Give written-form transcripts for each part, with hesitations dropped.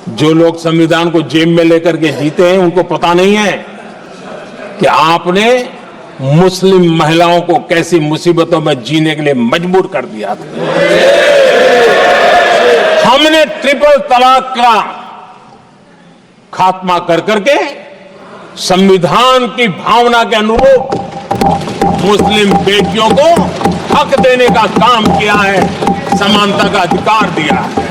जो लोग संविधान को जेब में लेकर के जीते हैं उनको पता नहीं है कि आपने मुस्लिम महिलाओं को कैसी मुसीबतों में जीने के लिए मजबूर कर दिया था। हमने ट्रिपल तलाक का खात्मा कर करके संविधान की भावना के अनुरूप मुस्लिम बेटियों को हक देने का काम किया है, समानता का अधिकार दिया है।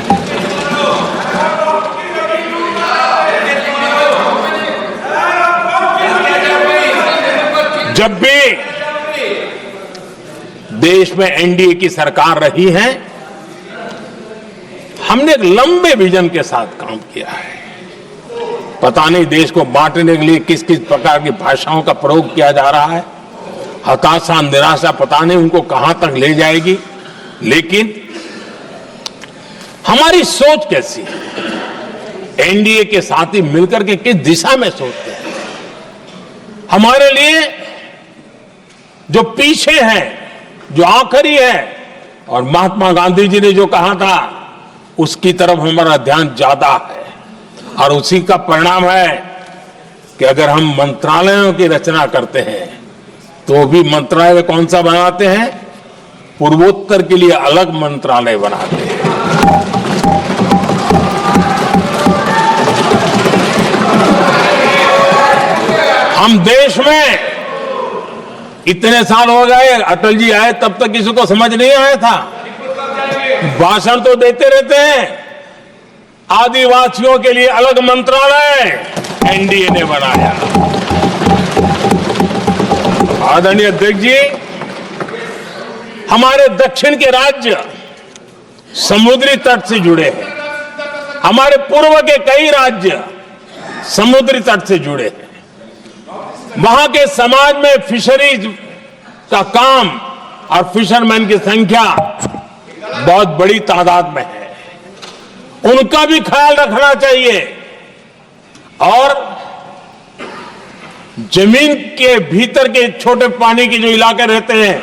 जब भी देश में एनडीए की सरकार रही है, हमने एक लंबे विजन के साथ काम किया है। पता नहीं देश को बांटने के लिए किस किस प्रकार की भाषाओं का प्रयोग किया जा रहा है। हताशा, निराशा पता नहीं उनको कहां तक ले जाएगी, लेकिन हमारी सोच कैसी है, एनडीए के साथी मिलकर के किस दिशा में सोचते हैं। हमारे लिए जो पीछे है, जो आखिरी है, और महात्मा गांधी जी ने जो कहा था उसकी तरफ हमारा ध्यान ज्यादा है। और उसी का परिणाम है कि अगर हम मंत्रालयों की रचना करते हैं तो भी मंत्रालय कौन सा बनाते हैं, पूर्वोत्तर के लिए अलग मंत्रालय बनाते हैं। हम देश में इतने साल हो गए, अटल जी आए तब तक किसी को समझ नहीं आया था। भाषण तो देते रहते हैं, आदिवासियों के लिए अलग मंत्रालय एनडीए ने बनाया। आदरणीय अध्यक्ष जी, हमारे दक्षिण के राज्य समुद्री तट से जुड़े हैं, हमारे पूर्व के कई राज्य समुद्री तट से जुड़े हैं। वहां के समाज में फिशरीज का काम और फिशरमैन की संख्या बहुत बड़ी तादाद में है, उनका भी ख्याल रखना चाहिए। और जमीन के भीतर के छोटे पानी के जो इलाके रहते हैं,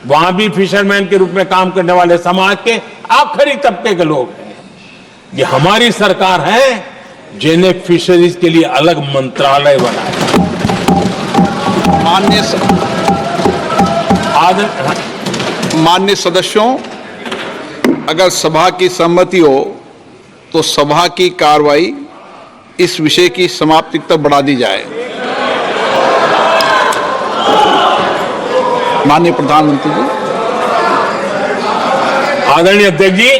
वहां भी फिशरमैन के रूप में काम करने वाले समाज के आखिरी तबके के लोग हैं। ये हमारी सरकार है जिन्हें फिशरीज के लिए अलग मंत्रालय बनाया। माननीय सदस्यों, अगर सभा की सहमति हो तो सभा की कार्रवाई इस विषय की समाप्ति तक बढ़ा दी जाए। माननीय प्रधानमंत्री जी। आदरणीय अध्यक्ष जी,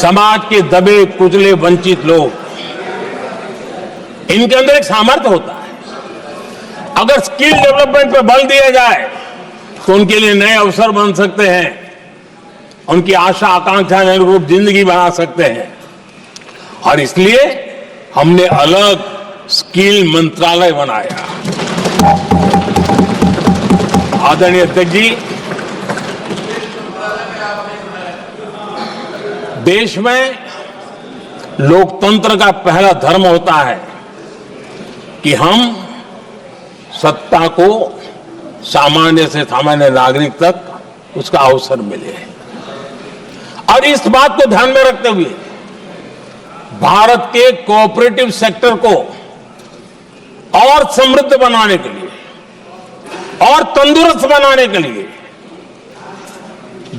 समाज के दबे कुचले वंचित लोग, इनके अंदर एक सामर्थ्य होता है। अगर स्किल डेवलपमेंट पे बल दिया जाए तो उनके लिए नए अवसर बन सकते हैं, उनकी आशा आकांक्षा के अनुरूप जिंदगी बना सकते हैं। और इसलिए हमने अलग स्किल मंत्रालय बनाया। आदरणीय अध्यक्ष जी, देश में लोकतंत्र का पहला धर्म होता है कि हम सत्ता को सामान्य से सामान्य नागरिक तक उसका अवसर मिले। और इस बात को ध्यान में रखते हुए भारत के कोऑपरेटिव सेक्टर को और समृद्ध बनाने के लिए और तंदुरुस्त बनाने के लिए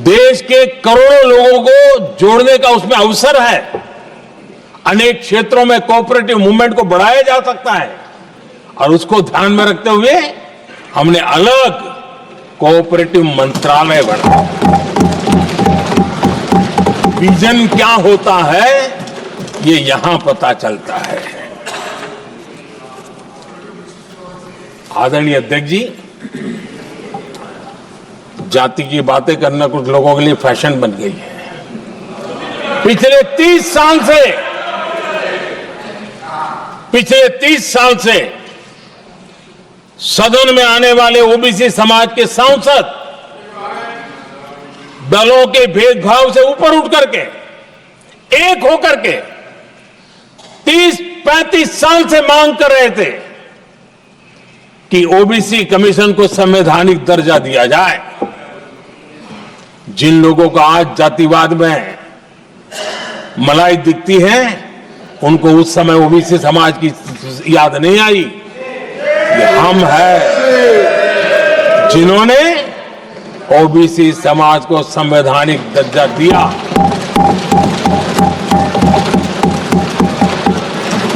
देश के करोड़ों लोगों को जोड़ने का उसमें अवसर है। अनेक क्षेत्रों में कोऑपरेटिव मूवमेंट को बढ़ाया जा सकता है और उसको ध्यान में रखते हुए हमने अलग कोऑपरेटिव मंत्रालय बनाया। विजन क्या होता है ये यहां पता चलता है। आदरणीय अध्यक्ष जी, जाति की बातें करना कुछ लोगों के लिए फैशन बन गई है। पिछले 30 साल से सदन में आने वाले ओबीसी समाज के सांसद दलों के भेदभाव से ऊपर उठ करके एक होकर के 30-35 साल से मांग कर रहे थे कि ओबीसी कमीशन को संवैधानिक दर्जा दिया जाए। जिन लोगों को आज जातिवाद में मलाई दिखती है, उनको उस समय ओबीसी समाज की याद नहीं आई। ये हम हैं जिन्होंने ओबीसी समाज को संवैधानिक दर्जा दिया।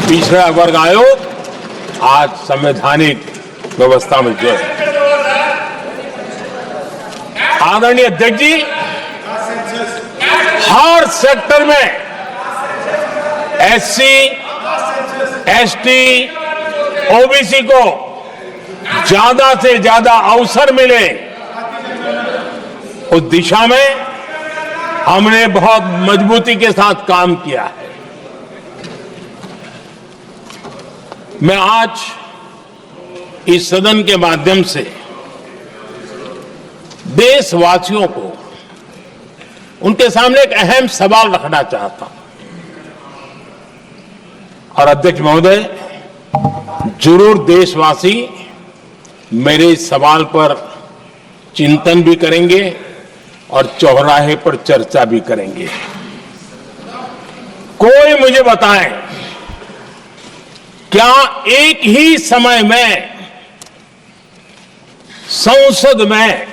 पिछड़ा वर्ग आयोग आज संवैधानिक व्यवस्था में जो है। आदरणीय अध्यक्ष जी, हर सेक्टर में एससी, एसटी, ओबीसी को ज्यादा से ज्यादा अवसर मिले, उस दिशा में हमने बहुत मजबूती के साथ काम किया है। मैं आज इस सदन के माध्यम से देशवासियों को उनके सामने एक अहम सवाल रखना चाहता हूं। और अध्यक्ष महोदय, जरूर देशवासी मेरे इस सवाल पर चिंतन भी करेंगे और चौराहे पर चर्चा भी करेंगे। कोई मुझे बताए, क्या एक ही समय में संसद में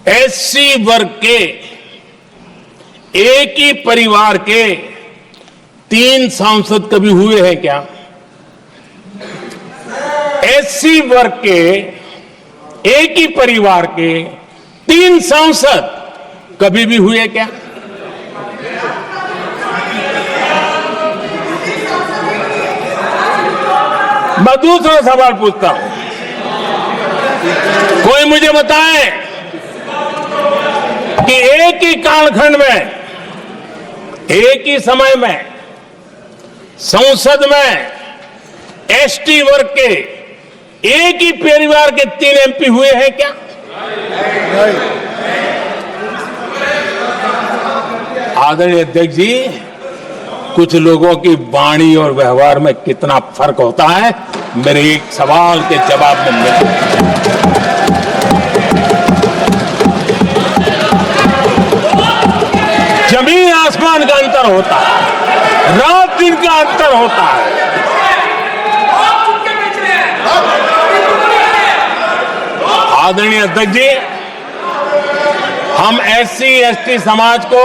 एससी वर्ग के एक ही परिवार के 3 सांसद कभी हुए हैं क्या? एससी वर्ग के एक ही परिवार के 3 सांसद कभी भी हुए क्या? मैं दूसरा सवाल पूछता हूं, कोई मुझे बताए कि एक ही कालखंड में, एक ही समय में संसद में एसटी वर्ग के एक ही परिवार के 3 एमपी हुए हैं क्या? आदरणीय अध्यक्ष जी, कुछ लोगों की वाणी और व्यवहार में कितना फर्क होता है, मेरे एक सवाल के जवाब में मिलता। जमीन आसमान का अंतर होता है, रात दिन का अंतर होता है। आदरणीय अध्यक्ष जी, हम एससी एसटी समाज को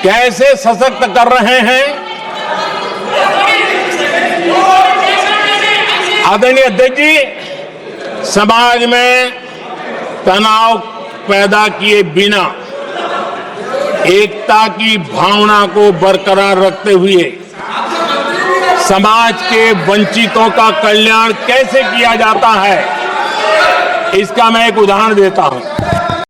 कैसे सशक्त कर रहे हैं? आदरणीय अध्यक्ष जी, समाज में तनाव पैदा किए बिना एकता की भावना को बरकरार रखते हुए समाज के वंचितों का कल्याण कैसे किया जाता है, इसका मैं एक उदाहरण देता हूं।